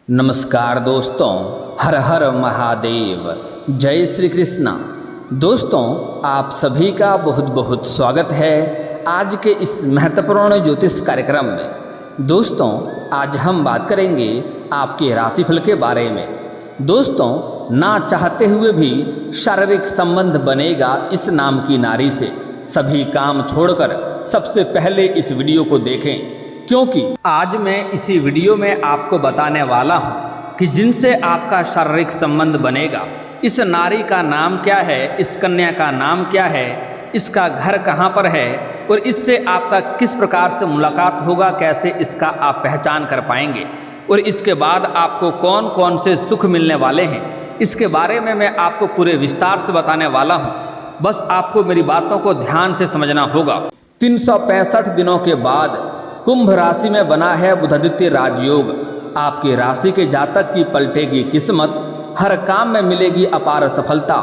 नमस्कार दोस्तों, हर हर महादेव, जय श्री कृष्णा। दोस्तों, आप सभी का बहुत बहुत स्वागत है आज के इस महत्वपूर्ण ज्योतिष कार्यक्रम में। दोस्तों, आज हम बात करेंगे आपके राशिफल के बारे में। दोस्तों, ना चाहते हुए भी शारीरिक संबंध बनेगा इस नाम की नारी से। सभी काम छोड़कर सबसे पहले इस वीडियो को देखें, क्योंकि आज मैं इसी वीडियो में आपको बताने वाला हूं कि जिनसे आपका शारीरिक संबंध बनेगा, इस नारी का नाम क्या है, इस कन्या का नाम क्या है, इसका घर कहां पर है और इससे आपका किस प्रकार से मुलाकात होगा, कैसे इसका आप पहचान कर पाएंगे और इसके बाद आपको कौन कौन से सुख मिलने वाले हैं, इसके बारे में मैं आपको पूरे विस्तार से बताने वाला हूँ। बस आपको मेरी बातों को ध्यान से समझना होगा। 365 दिनों के बाद कुंभ राशि में बना है बुधादित्य राजयोग। आपकी राशि के जातक की पलटेगी किस्मत, हर काम में मिलेगी अपार सफलता।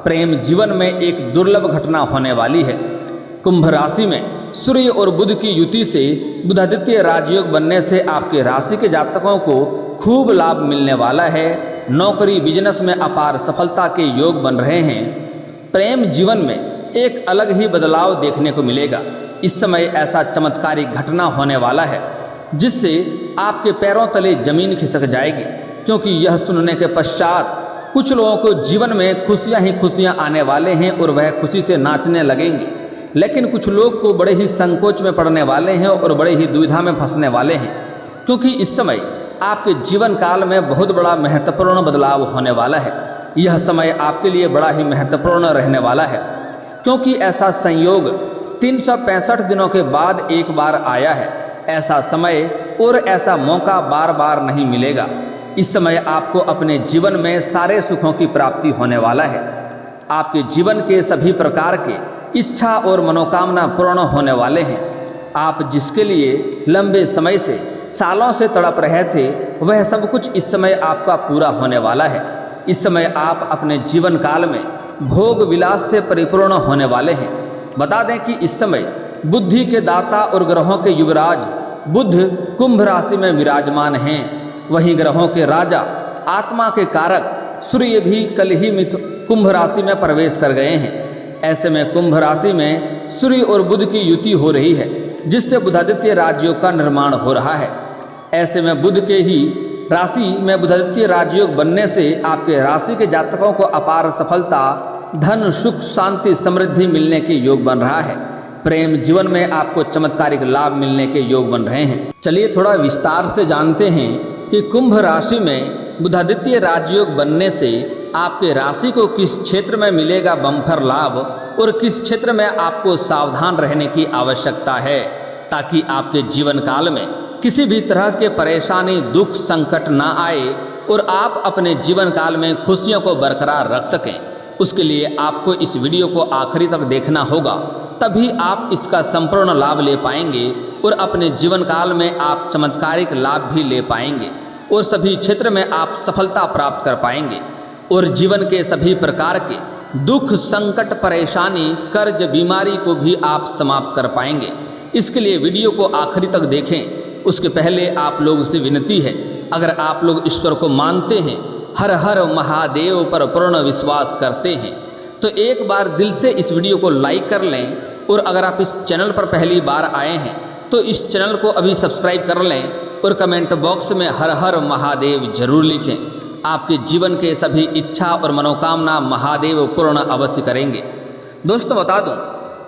प्रेम जीवन में एक दुर्लभ घटना होने वाली है। कुंभ राशि में सूर्य और बुध की युति से बुधादित्य राजयोग बनने से आपके राशि के जातकों को खूब लाभ मिलने वाला है। नौकरी बिजनेस में अपार सफलता के योग बन रहे हैं। प्रेम जीवन में एक अलग ही बदलाव देखने को मिलेगा। इस समय ऐसा चमत्कारिक घटना होने वाला है जिससे आपके पैरों तले जमीन खिसक जाएगी, क्योंकि यह सुनने के पश्चात कुछ लोगों को जीवन में खुशियां ही खुशियां आने वाले हैं और वह खुशी से नाचने लगेंगे। लेकिन कुछ लोग को बड़े ही संकोच में पड़ने वाले हैं और बड़े ही दुविधा में फंसने वाले हैं, क्योंकि इस समय आपके जीवन काल में बहुत बड़ा महत्वपूर्ण बदलाव होने वाला है। यह समय आपके लिए बड़ा ही महत्वपूर्ण रहने वाला है, क्योंकि ऐसा संयोग 365 दिनों के बाद एक बार आया है। ऐसा समय और ऐसा मौका बार बार नहीं मिलेगा। इस समय आपको अपने जीवन में सारे सुखों की प्राप्ति होने वाला है। आपके जीवन के सभी प्रकार के इच्छा और मनोकामना पूर्ण होने वाले हैं। आप जिसके लिए लंबे समय से सालों से तड़प रहे थे, वह सब कुछ इस समय आपका पूरा होने वाला है। इस समय आप अपने जीवन काल में भोग विलास से परिपूर्ण होने वाले हैं। बता दें कि इस समय बुद्धि के दाता और ग्रहों के युवराज बुध कुंभ राशि में विराजमान हैं। वहीं ग्रहों के राजा आत्मा के कारक सूर्य भी कल ही कुंभ राशि में प्रवेश कर गए हैं। ऐसे में कुंभ राशि में सूर्य और बुध की युति हो रही है, जिससे बुधादित्य राजयोग का निर्माण हो रहा है। ऐसे में बुध के ही राशि में बुधादित्य राजयोग बनने से आपके राशि के जातकों को अपार सफलता, धन, सुख, शांति, समृद्धि मिलने के योग बन रहा है। प्रेम जीवन में आपको चमत्कारिक लाभ मिलने के योग बन रहे हैं। चलिए थोड़ा विस्तार से जानते हैं कि कुंभ राशि में बुधादित्य राजयोग बनने से आपके राशि को किस क्षेत्र में मिलेगा बम्पर लाभ और किस क्षेत्र में आपको सावधान रहने की आवश्यकता है, ताकि आपके जीवन काल में किसी भी तरह के परेशानी, दुख, संकट ना आए और आप अपने जीवन काल में खुशियों को बरकरार रख सकें। उसके लिए आपको इस वीडियो को आखिरी तक देखना होगा, तभी आप इसका संपूर्ण लाभ ले पाएंगे और अपने जीवन काल में आप चमत्कारिक लाभ भी ले पाएंगे और सभी क्षेत्र में आप सफलता प्राप्त कर पाएंगे और जीवन के सभी प्रकार के दुख, संकट, परेशानी, कर्ज, बीमारी को भी आप समाप्त कर पाएंगे। इसके लिए वीडियो को आखिरी तक देखें। उसके पहले आप लोगों से विनती है, अगर आप लोग ईश्वर को मानते हैं, हर हर महादेव पर पूर्ण विश्वास करते हैं, तो एक बार दिल से इस वीडियो को लाइक कर लें और अगर आप इस चैनल पर पहली बार आए हैं तो इस चैनल को अभी सब्सक्राइब कर लें और कमेंट बॉक्स में हर हर महादेव जरूर लिखें। आपके जीवन के सभी इच्छा और मनोकामना महादेव पूर्ण अवश्य करेंगे। दोस्तों, बता दूं,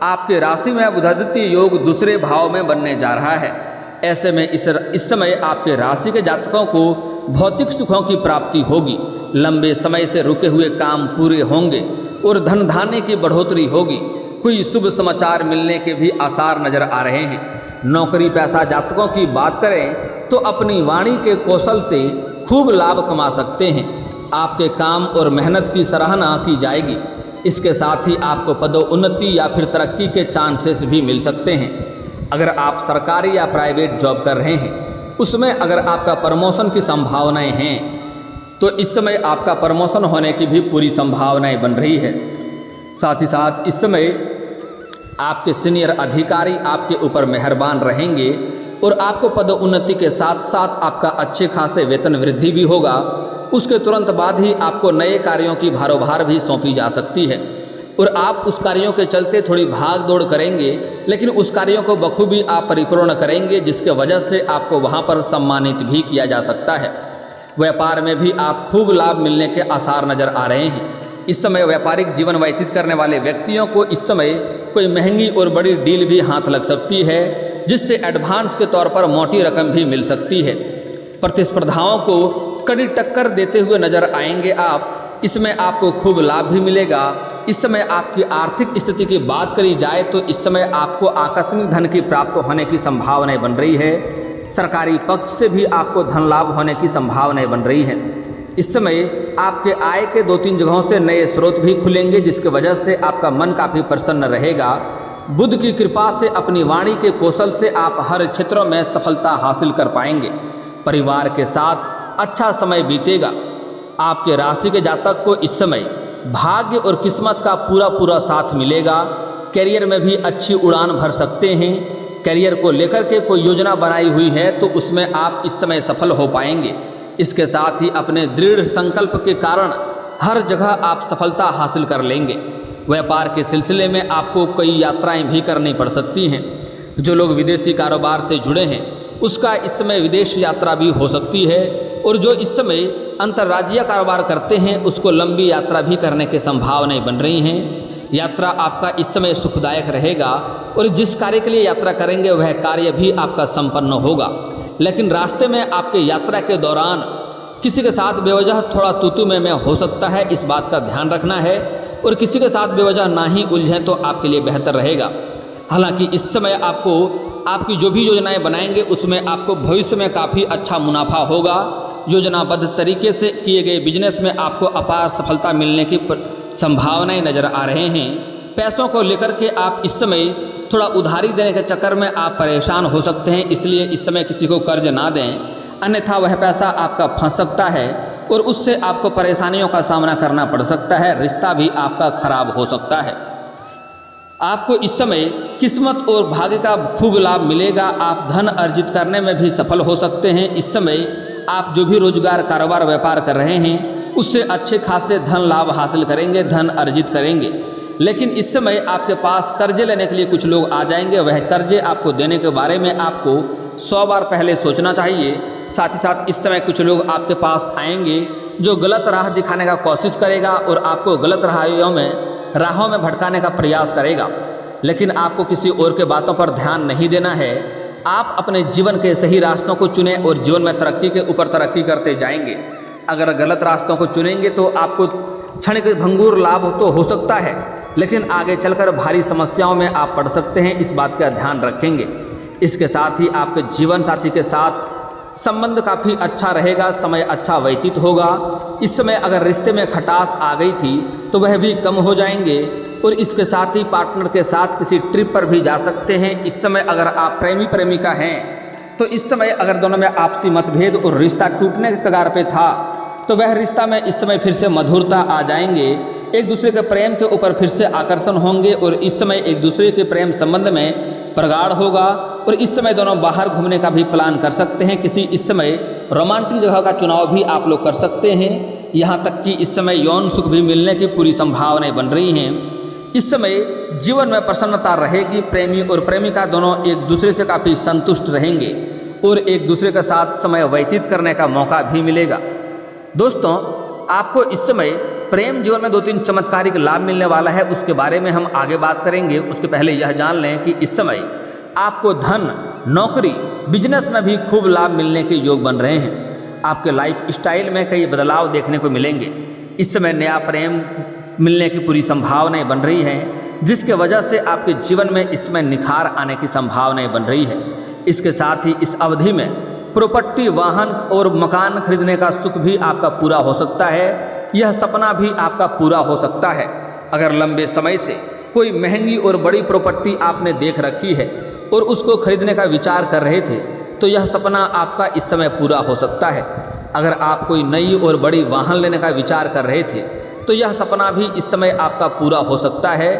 आपके राशि में बुधादित्य योग दूसरे भाव में बनने जा रहा है। ऐसे में इस समय आपके राशि के जातकों को भौतिक सुखों की प्राप्ति होगी। लंबे समय से रुके हुए काम पूरे होंगे और धन धान्य की बढ़ोतरी होगी। कोई शुभ समाचार मिलने के भी आसार नजर आ रहे हैं। नौकरी पेशा जातकों की बात करें तो अपनी वाणी के कौशल से खूब लाभ कमा सकते हैं। आपके काम और मेहनत की सराहना की जाएगी। इसके साथ ही आपको पदोन्नति या फिर तरक्की के चांसेस भी मिल सकते हैं। अगर आप सरकारी या प्राइवेट जॉब कर रहे हैं, उसमें अगर आपका प्रमोशन की संभावनाएं हैं तो इस समय आपका प्रमोशन होने की भी पूरी संभावनाएं बन रही है। साथ ही साथ इस समय आपके सीनियर अधिकारी आपके ऊपर मेहरबान रहेंगे और आपको पदोन्नति के साथ साथ आपका अच्छे खासे वेतन वृद्धि भी होगा। उसके तुरंत बाद ही आपको नए कार्यों की भारोभार भी सौंपी जा सकती है और आप उस कार्यों के चलते थोड़ी भाग दौड़ करेंगे, लेकिन उस कार्यों को बखूबी आप परिपूर्ण करेंगे, जिसके वजह से आपको वहाँ पर सम्मानित भी किया जा सकता है। व्यापार में भी आप खूब लाभ मिलने के आसार नज़र आ रहे हैं। इस समय व्यापारिक जीवन व्यतीत करने वाले व्यक्तियों को इस समय कोई महंगी और बड़ी डील भी हाथ लग सकती है, जिससे एडवांस के तौर पर मोटी रकम भी मिल सकती है। प्रतिस्पर्धाओं को कड़ी टक्कर देते हुए नजर आएंगे आप, इसमें आपको खूब लाभ भी मिलेगा। इस समय आपकी आर्थिक स्थिति की बात करी जाए तो इस समय आपको आकस्मिक धन की प्राप्त होने की संभावनाएं बन रही है। सरकारी पक्ष से भी आपको धन लाभ होने की संभावनाएं बन रही हैं। इस समय आपके आय के 2-3 जगहों से नए स्रोत भी खुलेंगे, जिसकी वजह से आपका मन काफ़ी प्रसन्न रहेगा। बुध की कृपा से अपनी वाणी के कौशल से आप हर क्षेत्रों में सफलता हासिल कर पाएंगे। परिवार के साथ अच्छा समय बीतेगा। आपके राशि के जातक को इस समय भाग्य और किस्मत का पूरा साथ मिलेगा। करियर में भी अच्छी उड़ान भर सकते हैं। करियर को लेकर के कोई योजना बनाई हुई है तो उसमें आप इस समय सफल हो पाएंगे। इसके साथ ही अपने दृढ़ संकल्प के कारण हर जगह आप सफलता हासिल कर लेंगे। व्यापार के सिलसिले में आपको कई यात्राएं भी करनी पड़ सकती हैं। जो लोग विदेशी कारोबार से जुड़े हैं उसका इस समय विदेश यात्रा भी हो सकती है, और जो इस समय अंतर्राज्यीय कारोबार करते हैं उसको लंबी यात्रा भी करने की संभावनाएं बन रही हैं। यात्रा आपका इस समय सुखदायक रहेगा और जिस कार्य के लिए यात्रा करेंगे वह कार्य भी आपका संपन्न होगा। लेकिन रास्ते में आपके यात्रा के दौरान किसी के साथ बेवजह थोड़ा तू में हो सकता है, इस बात का ध्यान रखना है। और किसी के साथ बेवजह ना ही उलझें तो आपके लिए बेहतर रहेगा। हालांकि इस समय आपको आपकी जो भी योजनाएं बनाएंगे उसमें आपको भविष्य में काफ़ी अच्छा मुनाफा होगा। योजनाबद्ध तरीके से किए गए बिजनेस में आपको अपार सफलता मिलने की संभावनाएं नज़र आ रहे हैं। पैसों को लेकर के आप इस समय थोड़ा उधारी देने के चक्कर में आप परेशान हो सकते हैं, इसलिए इस समय किसी को कर्ज ना दें, अन्यथा वह पैसा आपका फंस सकता है और उससे आपको परेशानियों का सामना करना पड़ सकता है। रिश्ता भी आपका खराब हो सकता है। आपको इस समय किस्मत और भाग्य का खूब लाभ मिलेगा। आप धन अर्जित करने में भी सफल हो सकते हैं। इस समय आप जो भी रोजगार कारोबार व्यापार कर रहे हैं उससे अच्छे खासे धन लाभ हासिल करेंगे, धन अर्जित करेंगे। लेकिन इस समय आपके पास कर्जे लेने के लिए कुछ लोग आ जाएंगे। वह कर्जे आपको देने के बारे में आपको 100 बार पहले सोचना चाहिए। साथ ही साथ इस समय कुछ लोग आपके पास आएंगे जो गलत राह दिखाने का कोशिश करेगा और आपको गलत राहों में भटकाने का प्रयास करेगा। लेकिन आपको किसी और के बातों पर ध्यान नहीं देना है। आप अपने जीवन के सही रास्तों को चुनें और जीवन में तरक्की के ऊपर तरक्की करते जाएंगे। अगर गलत रास्तों को चुनेंगे तो आपको क्षणिक भंगुर लाभ तो हो सकता है, लेकिन आगे चलकर भारी समस्याओं में आप पड़ सकते हैं। इस बात का ध्यान रखेंगे। इसके साथ ही आपके जीवन साथी के साथ संबंध काफ़ी अच्छा रहेगा, समय अच्छा व्यतीत होगा। इस समय अगर रिश्ते में खटास आ गई थी तो वह भी कम हो जाएंगे और इसके साथ ही पार्टनर के साथ किसी ट्रिप पर भी जा सकते हैं। इस समय अगर आप प्रेमी प्रेमिका हैं तो इस समय अगर दोनों में आपसी मतभेद और रिश्ता टूटने के कगार पे था तो वह रिश्ता में इस समय फिर से मधुरता आ जाएंगे। एक दूसरे के प्रेम के ऊपर फिर से आकर्षण होंगे और इस समय एक दूसरे के प्रेम संबंध में प्रगाढ़ होगा। और इस समय दोनों बाहर घूमने का भी प्लान कर सकते हैं। किसी इस समय रोमांटिक जगह का चुनाव भी आप लोग कर सकते हैं। यहाँ तक कि इस समय यौन सुख भी मिलने की पूरी संभावनाएं बन रही हैं। इस समय जीवन में प्रसन्नता रहेगी। प्रेमी और प्रेमिका दोनों एक दूसरे से काफ़ी संतुष्ट रहेंगे और एक दूसरे के साथ समय व्यतीत करने का मौका भी मिलेगा। दोस्तों, आपको इस समय प्रेम जीवन में 2-3 चमत्कारिक लाभ मिलने वाला है, उसके बारे में हम आगे बात करेंगे। उसके पहले यह जान लें कि इस समय आपको धन, नौकरी, बिजनेस में भी खूब लाभ मिलने के योग बन रहे हैं। आपके लाइफ स्टाइल में कई बदलाव देखने को मिलेंगे। इस समय नया प्रेम मिलने की पूरी संभावनाएं बन रही हैं, जिसके वजह से आपके जीवन में इसमें निखार आने की संभावनाएं बन रही है। इसके साथ ही इस अवधि में प्रॉपर्टी, वाहन और मकान खरीदने का सुख भी आपका पूरा हो सकता है। यह सपना भी आपका पूरा हो सकता है। अगर लंबे समय से कोई महंगी और बड़ी प्रॉपर्टी आपने देख रखी है और उसको खरीदने का विचार कर रहे थे तो यह सपना आपका इस समय पूरा हो सकता है। अगर आप कोई नई और बड़ी वाहन लेने का विचार कर रहे थे तो यह सपना भी इस समय आपका पूरा हो सकता है।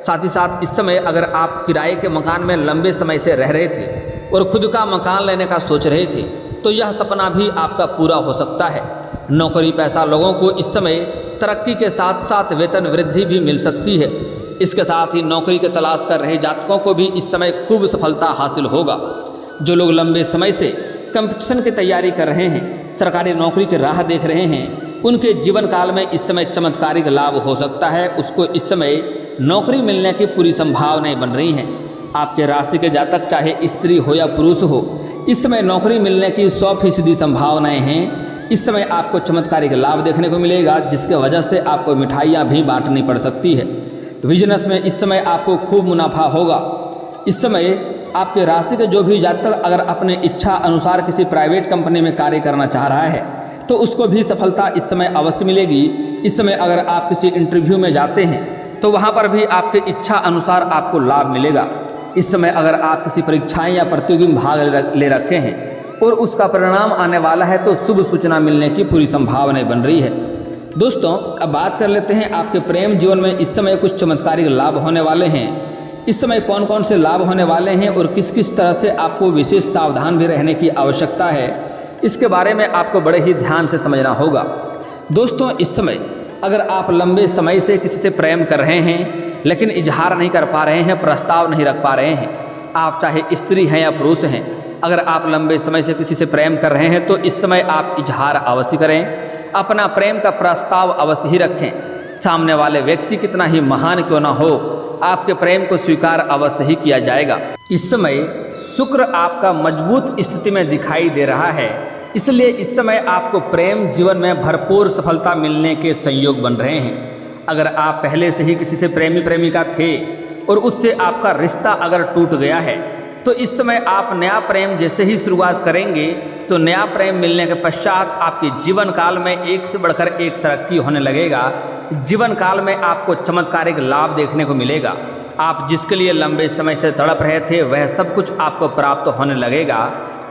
साथ ही साथ इस समय अगर आप किराए के मकान में लंबे समय से रह रहे थे और खुद का मकान लेने का सोच रहे थे तो यह सपना भी आपका पूरा हो सकता है। नौकरी पैसा लोगों को इस समय तरक्की के साथ साथ वेतन वृद्धि भी मिल सकती है। इसके साथ ही नौकरी की तलाश कर रहे जातकों को भी इस समय खूब सफलता हासिल होगा। जो लोग लंबे समय से कंपटीशन की तैयारी कर रहे हैं, सरकारी नौकरी की राह देख रहे हैं, उनके जीवन काल में इस समय चमत्कारिक लाभ हो सकता है। उसको इस समय नौकरी मिलने की पूरी संभावनाएं बन रही हैं। आपके राशि के जातक चाहे स्त्री हो या पुरुष हो, इस समय नौकरी मिलने की 100% संभावनाएं हैं। इस समय आपको चमत्कारिक लाभ देखने को मिलेगा, जिसके वजह से आपको मिठाइयाँ भी बांटनी पड़ सकती है। बिजनेस में इस समय आपको खूब मुनाफा होगा। इस समय आपके राशि के जो भी जातक अगर अपने इच्छा अनुसार किसी प्राइवेट कंपनी में कार्य करना चाह रहा है तो उसको भी सफलता इस समय अवश्य मिलेगी। इस समय अगर आप किसी इंटरव्यू में जाते हैं तो वहाँ पर भी आपके इच्छा अनुसार आपको लाभ मिलेगा। इस समय अगर आप किसी परीक्षाएं या प्रतियोगिता में भाग ले रखे हैं और उसका परिणाम आने वाला है तो शुभ सूचना मिलने की पूरी संभावनाएं बन रही है। दोस्तों, अब बात कर लेते हैं आपके प्रेम जीवन में इस समय कुछ चमत्कारिक लाभ होने वाले हैं। इस समय कौन कौन से लाभ होने वाले हैं और किस किस तरह से आपको विशेष सावधान भी रहने की आवश्यकता है, इसके बारे में आपको बड़े ही ध्यान से समझना होगा। दोस्तों, इस समय अगर आप लंबे समय से किसी से प्रेम कर रहे हैं लेकिन इजहार नहीं कर पा रहे हैं, प्रस्ताव नहीं रख पा रहे हैं, आप चाहे स्त्री हैं या पुरुष हैं, अगर आप लंबे समय से किसी से प्रेम कर रहे हैं तो इस समय आप इजहार अवश्य करें। अपना प्रेम का प्रस्ताव अवश्य ही रखें। सामने वाले व्यक्ति कितना ही महान क्यों ना हो, आपके प्रेम को स्वीकार अवश्य ही किया जाएगा। इस समय शुक्र आपका मजबूत स्थिति में दिखाई दे रहा है, इसलिए इस समय आपको प्रेम जीवन में भरपूर सफलता मिलने के संयोग बन रहे हैं। अगर आप पहले से ही किसी से प्रेमी प्रेमिका थे और उससे आपका रिश्ता अगर टूट गया है तो इस समय आप नया प्रेम जैसे ही शुरुआत करेंगे तो नया प्रेम मिलने के पश्चात आपके जीवन काल में एक से बढ़कर एक तरक्की होने लगेगा। जीवन काल में आपको चमत्कारिक लाभ देखने को मिलेगा। आप जिसके लिए लंबे समय से तड़प रहे थे वह सब कुछ आपको प्राप्त होने लगेगा।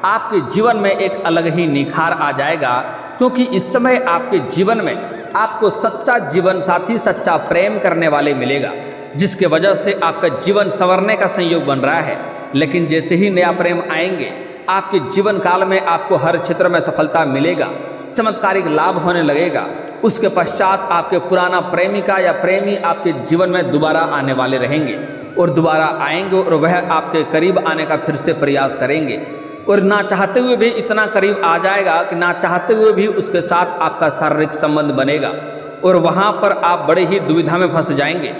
आपके जीवन में एक अलग ही निखार आ जाएगा, क्योंकि इस समय आपके जीवन में आपको सच्चा जीवन साथी, सच्चा प्रेम करने वाले मिलेगा, जिसके वजह से आपका जीवन संवरने का संयोग बन रहा है। लेकिन जैसे ही नया प्रेम आएंगे आपके जीवन काल में आपको हर क्षेत्र में सफलता मिलेगा, चमत्कारिक लाभ होने लगेगा। उसके पश्चात आपके पुराना प्रेमिका या प्रेमी आपके जीवन में दोबारा आने वाले रहेंगे और दोबारा आएंगे और वह आपके करीब आने का फिर से प्रयास करेंगे और ना चाहते हुए भी इतना करीब आ जाएगा कि ना चाहते हुए भी उसके साथ आपका शारीरिक संबंध बनेगा और वहाँ पर आप बड़े ही दुविधा में फंस जाएंगे।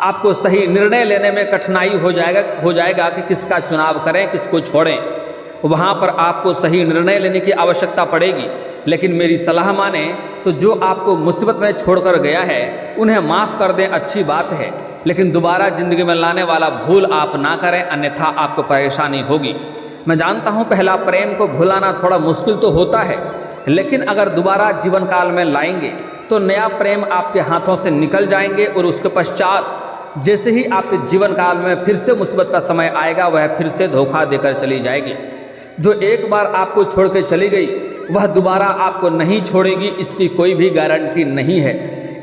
आपको सही निर्णय लेने में कठिनाई हो जाएगा कि किसका चुनाव करें, किसको छोड़ें। वहाँ पर आपको सही निर्णय लेने की आवश्यकता पड़ेगी। लेकिन मेरी सलाह माने तो जो आपको मुसीबत में छोड़कर गया है उन्हें माफ़ कर दें, अच्छी बात है, लेकिन दोबारा ज़िंदगी में लाने वाला भूल आप ना करें, अन्यथा आपको परेशानी होगी। मैं जानता हूँ पहला प्रेम को भुलाना थोड़ा मुश्किल तो होता है, लेकिन अगर दोबारा जीवन काल में लाएंगे तो नया प्रेम आपके हाथों से निकल जाएंगे और उसके पश्चात जैसे ही आपके जीवन काल में फिर से मुसीबत का समय आएगा वह फिर से धोखा देकर चली जाएगी। जो एक बार आपको छोड़ के चली गई वह दोबारा आपको नहीं छोड़ेगी, इसकी कोई भी गारंटी नहीं है।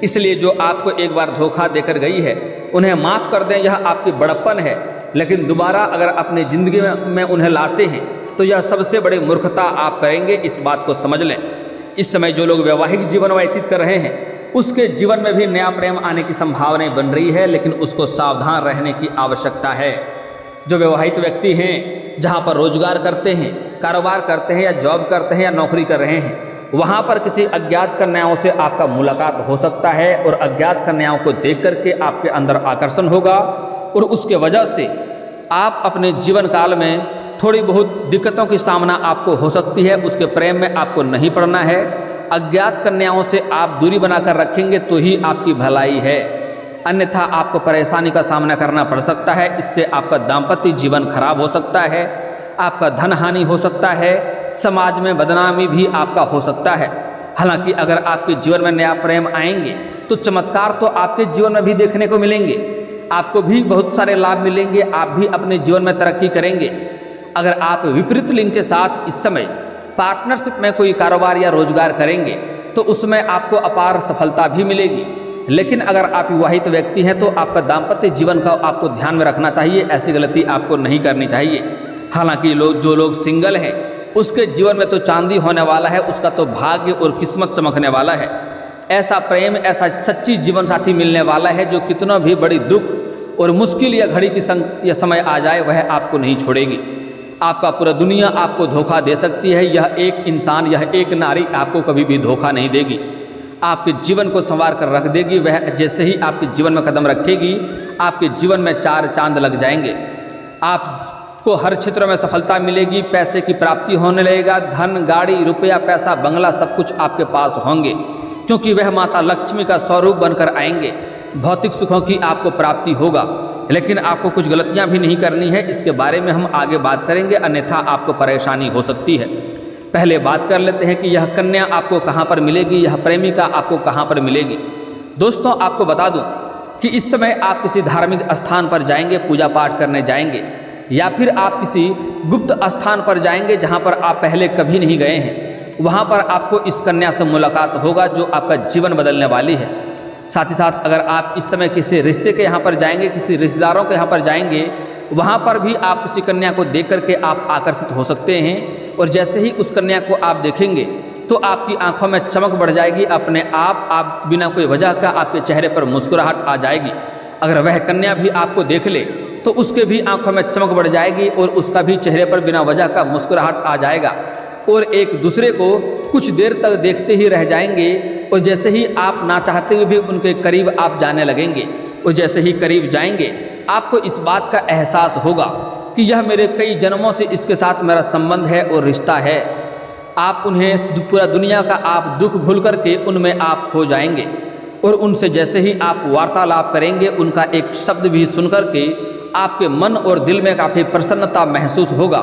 इसलिए जो आपको एक बार धोखा देकर गई है उन्हें माफ़ कर दें, यह आपकी बड़प्पन है। लेकिन दोबारा अगर अपनी ज़िंदगी में उन्हें लाते हैं तो यह सबसे बड़ी मूर्खता आप करेंगे, इस बात को समझ लें। इस समय जो लोग वैवाहिक जीवन व्यतीत कर रहे हैं उसके जीवन में भी नया प्रेम आने की संभावनाएं बन रही है, लेकिन उसको सावधान रहने की आवश्यकता है। जो विवाहित व्यक्ति हैं, जहां पर रोजगार करते हैं, कारोबार करते हैं या जॉब करते हैं या नौकरी कर रहे हैं, वहां पर किसी अज्ञात कन्याओं से आपका मुलाकात हो सकता है और अज्ञात कन्याओं को देख करके आपके अंदर आकर्षण होगा और उसके वजह से आप अपने जीवन काल में थोड़ी बहुत दिक्कतों की सामना आपको हो सकती है। उसके प्रेम में आपको नहीं पड़ना है। अज्ञात कन्याओं से आप दूरी बनाकर रखेंगे तो ही आपकी भलाई है, अन्यथा आपको परेशानी का सामना करना पड़ सकता है। इससे आपका दाम्पत्य जीवन खराब हो सकता है, आपका धन हानि हो सकता है, समाज में बदनामी भी आपका हो सकता है। हालांकि अगर आपके जीवन में नया प्रेम आएंगे तो चमत्कार तो आपके जीवन में भी देखने को मिलेंगे, आपको भी बहुत सारे लाभ मिलेंगे, आप भी अपने जीवन में तरक्की करेंगे। अगर आप विपरीत लिंग के साथ इस समय पार्टनरशिप में कोई कारोबार या रोजगार करेंगे तो उसमें आपको अपार सफलता भी मिलेगी। लेकिन अगर आप विवाहित व्यक्ति हैं तो आपका दाम्पत्य जीवन का आपको ध्यान में रखना चाहिए, ऐसी गलती आपको नहीं करनी चाहिए। हालांकि जो लोग सिंगल हैं उसके जीवन में तो चांदी होने वाला है, उसका तो भाग्य और किस्मत चमकने वाला है। ऐसा प्रेम, ऐसा सच्ची जीवन साथी मिलने वाला है जो कितना भी बड़ी दुख और मुश्किल या घड़ी की या समय आ जाए वह आपको नहीं छोड़ेगी। आपका पूरा दुनिया आपको धोखा दे सकती है, यह एक इंसान, यह एक नारी आपको कभी भी धोखा नहीं देगी। आपके जीवन को संवार कर रख देगी। वह जैसे ही आपके जीवन में कदम रखेगी आपके जीवन में 4 चांद लग जाएंगे। आपको हर क्षेत्र में सफलता मिलेगी, पैसे की प्राप्ति होने लगेगा, धन, गाड़ी, रुपया, पैसा, बंगला सब कुछ आपके पास होंगे, क्योंकि वह माता लक्ष्मी का स्वरूप बनकर आएंगे। भौतिक सुखों की आपको प्राप्ति होगा, लेकिन आपको कुछ गलतियां भी नहीं करनी है। इसके बारे में हम आगे बात करेंगे, अन्यथा आपको परेशानी हो सकती है। पहले बात कर लेते हैं कि यह कन्या आपको कहां पर मिलेगी, यह प्रेमिका आपको कहां पर मिलेगी। दोस्तों, आपको बता दूं कि इस समय आप किसी धार्मिक स्थान पर जाएंगे, पूजा पाठ करने जाएंगे, या फिर आप किसी गुप्त स्थान पर जाएंगे जहां पर आप पहले कभी नहीं गए हैं। वहां पर आपको इस कन्या से मुलाकात होगा जो आपका जीवन बदलने वाली है। साथ ही साथ अगर आप इस समय किसी रिश्ते के यहाँ पर जाएंगे, किसी रिश्तेदारों के यहाँ पर जाएंगे, वहाँ पर भी आप किसी कन्या को देख करके आप आकर्षित हो सकते हैं। और जैसे ही उस कन्या को आप देखेंगे तो आपकी आंखों में चमक बढ़ जाएगी, अपने आप बिना कोई वजह का आपके चेहरे पर मुस्कुराहट आ जाएगी। अगर वह कन्या भी आपको देख ले तो उसके भी आंखों में चमक बढ़ जाएगी और उसका भी चेहरे पर बिना वजह का मुस्कुराहट आ जाएगा, और एक दूसरे को कुछ देर तक देखते ही रह जाएंगे। और जैसे ही आप ना चाहते हुए भी उनके करीब आप जाने लगेंगे, और जैसे ही करीब जाएंगे आपको इस बात का एहसास होगा कि यह मेरे कई जन्मों से इसके साथ मेरा संबंध है और रिश्ता है। आप उन्हें पूरा दुनिया का आप दुख भूल करके उनमें आप खो जाएंगे, और उनसे जैसे ही आप वार्तालाप करेंगे उनका एक शब्द भी सुन करके आपके मन और दिल में काफ़ी प्रसन्नता महसूस होगा।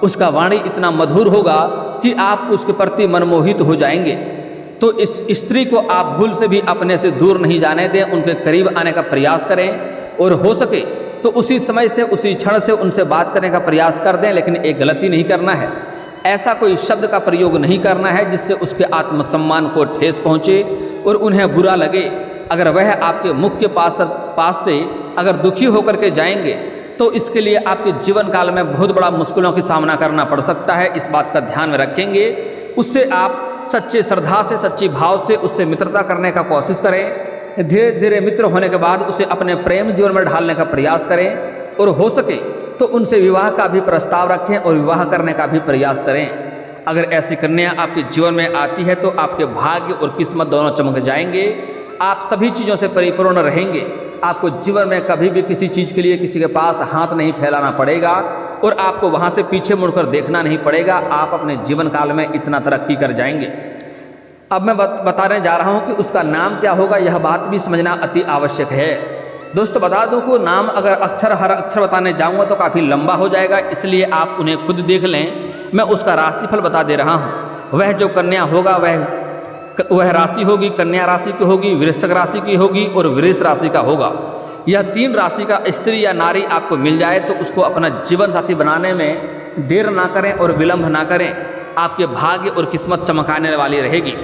उसका वाणी इतना मधुर होगा कि आप उसके प्रति मनमोहित हो जाएंगे। तो इस स्त्री को आप भूल से भी अपने से दूर नहीं जाने दें, उनके करीब आने का प्रयास करें, और हो सके तो उसी समय से, उसी क्षण से उनसे बात करने का प्रयास कर दें। लेकिन एक गलती नहीं करना है, ऐसा कोई शब्द का प्रयोग नहीं करना है जिससे उसके आत्मसम्मान को ठेस पहुँचे और उन्हें बुरा लगे। अगर वह आपके मुख के पास से अगर दुखी होकर के जाएंगे तो इसके लिए आपके जीवन काल में बहुत बड़ा मुश्किलों का सामना करना पड़ सकता है। इस बात का ध्यान में रखेंगे। उससे आप सच्चे श्रद्धा से, सच्ची भाव से उससे मित्रता करने का कोशिश करें। धीरे धीरे मित्र होने के बाद उसे अपने प्रेम जीवन में ढालने का प्रयास करें, और हो सके तो उनसे विवाह का भी प्रस्ताव रखें और विवाह करने का भी प्रयास करें। अगर ऐसी कन्या आपके जीवन में आती है तो आपके भाग्य और किस्मत दोनों चमक जाएंगे। आप सभी चीज़ों से परिपूर्ण रहेंगे। आपको जीवन में कभी भी किसी चीज़ के लिए किसी के पास हाथ नहीं फैलाना पड़ेगा, और आपको वहाँ से पीछे मुड़कर देखना नहीं पड़ेगा। आप अपने जीवन काल में इतना तरक्की कर जाएंगे। अब मैं बताने जा रहा हूँ कि उसका नाम क्या होगा, यह बात भी समझना अति आवश्यक है। दोस्तों, बता दूँ कि नाम अगर हर अक्षर बताने जाऊँगा तो काफ़ी लंबा हो जाएगा, इसलिए आप उन्हें खुद देख लें। मैं उसका राशिफल बता दे रहा हूँ। वह जो कन्या होगा वह राशि होगी, कन्या राशि की होगी, वृश्चिक राशि की होगी और वृष राशि का होगा। यह 3 राशि का स्त्री या नारी आपको मिल जाए तो उसको अपना जीवन साथी बनाने में देर ना करें और विलंब ना करें। आपके भाग्य और किस्मत चमकाने वाली रहेगी।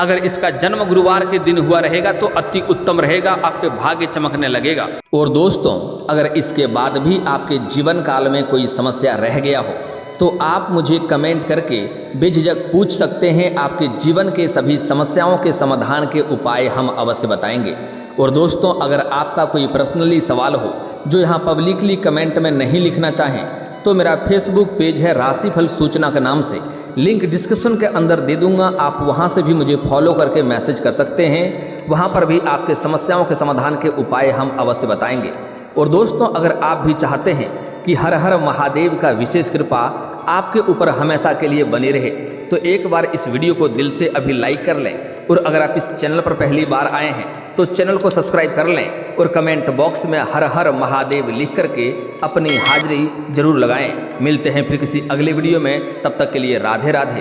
अगर इसका जन्म गुरुवार के दिन हुआ रहेगा तो अति उत्तम रहेगा, आपके भाग्य चमकने लगेगा। और दोस्तों, अगर इसके बाद भी आपके जीवन काल में कोई समस्या रह गया हो तो आप मुझे कमेंट करके बेझिझक पूछ सकते हैं। आपके जीवन के सभी समस्याओं के समाधान के उपाय हम अवश्य बताएंगे। और दोस्तों, अगर आपका कोई पर्सनली सवाल हो जो यहाँ पब्लिकली कमेंट में नहीं लिखना चाहें तो मेरा फेसबुक पेज है राशिफल सूचना के नाम से, लिंक डिस्क्रिप्शन के अंदर दे दूंगा। आप वहाँ से भी मुझे फॉलो करके मैसेज कर सकते हैं। वहाँ पर भी आपके समस्याओं के समाधान के उपाय हम अवश्य बताएंगे। और दोस्तों, अगर आप भी चाहते हैं कि हर हर महादेव का विशेष कृपा आपके ऊपर हमेशा के लिए बनी रहे तो एक बार इस वीडियो को दिल से अभी लाइक कर लें। और अगर आप इस चैनल पर पहली बार आए हैं तो चैनल को सब्सक्राइब कर लें और कमेंट बॉक्स में हर हर महादेव लिख करके अपनी हाजिरी जरूर लगाएं। मिलते हैं फिर किसी अगले वीडियो में, तब तक के लिए राधे राधे।